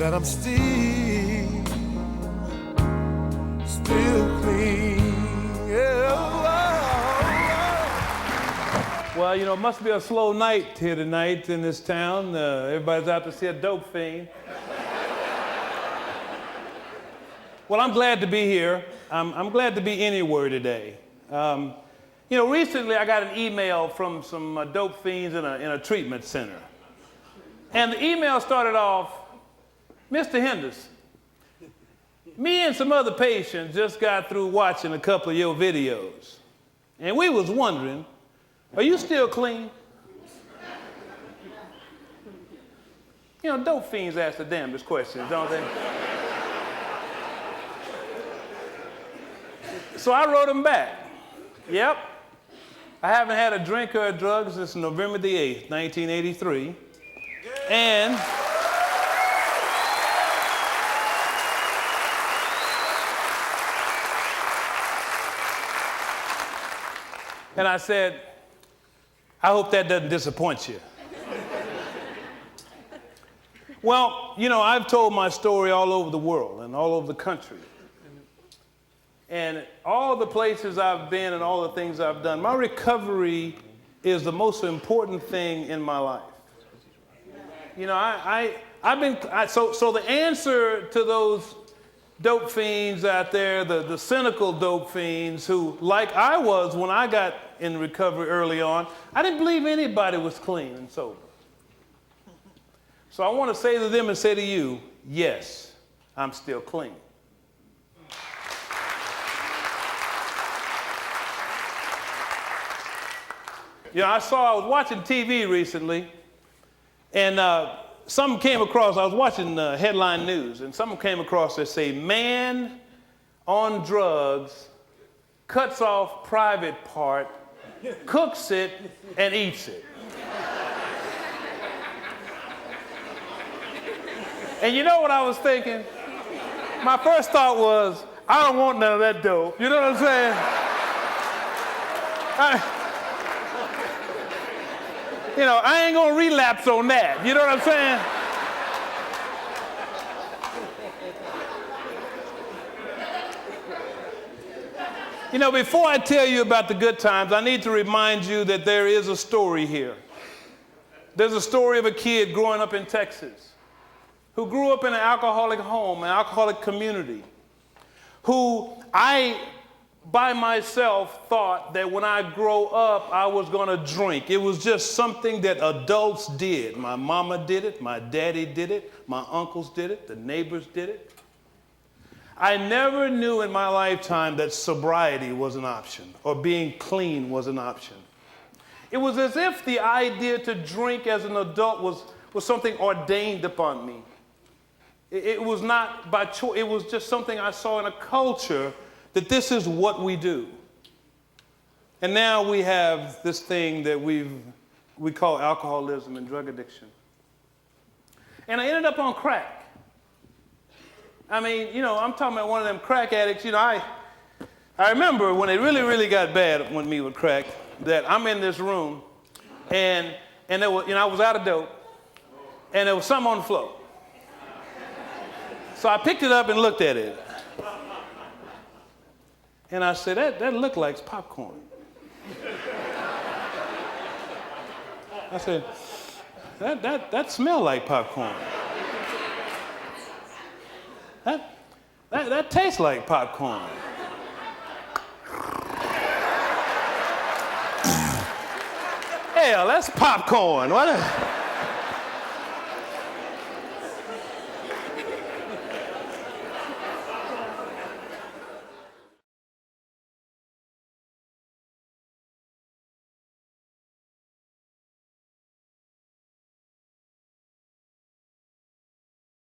that I'm still clean. Yeah. Well, you know, it must be a slow night here tonight in this town. Everybody's out to see a dope fiend. Well, I'm glad to be here. I'm glad to be anywhere today. You know, recently I got an email from some dope fiends in a treatment center. And the email started off, Mr. Henderson, me and some other patients just got through watching a couple of your videos. And we was wondering, are you still clean? You know, dope fiends ask the damnedest questions, don't they? So I wrote him back. Yep. I haven't had a drink or a drug since November the 8th, 1983. And I said, I hope that doesn't disappoint you. Well, you know, I've told my story all over the world and all over the country. And all the places I've been and all the things I've done, my recovery is the most important thing in my life. You know, so the answer to those dope fiends out there, the cynical dope fiends who, like I was when I got in recovery early on, I didn't believe anybody was clean and sober. So I want to say to them and say to you, yes, I'm still clean. You know, I was watching TV recently, and something came across, I was watching headline news, and something came across that say, man on drugs cuts off private part, cooks it, and eats it. And you know what I was thinking? My first thought was, I don't want none of that dope. You know what I'm saying? You know, I ain't gonna relapse on that. You know what I'm saying? You know, before I tell you about the good times, I need to remind you that there is a story here. There's a story of a kid growing up in Texas who grew up in an alcoholic home, an alcoholic community, who by myself thought that when I grow up, I was gonna drink. It was just something that adults did. My mama did it, my daddy did it, my uncles did it, the neighbors did it. I never knew in my lifetime that sobriety was an option or being clean was an option. It was as if the idea to drink as an adult was something ordained upon me. It was not by choice, it was just something I saw in a culture that this is what we do. And now we have this thing that we call alcoholism and drug addiction. And I ended up on crack. I mean, you know, I'm talking about one of them crack addicts. You know, I remember when it really, really got bad with me with crack, that I'm in this room, and there was, you know, I was out of dope, and there was something on the floor. So I picked it up and looked at it. And I said, that looked like popcorn. I said, that smelled like popcorn. That tastes like popcorn. Hell, that's popcorn. What?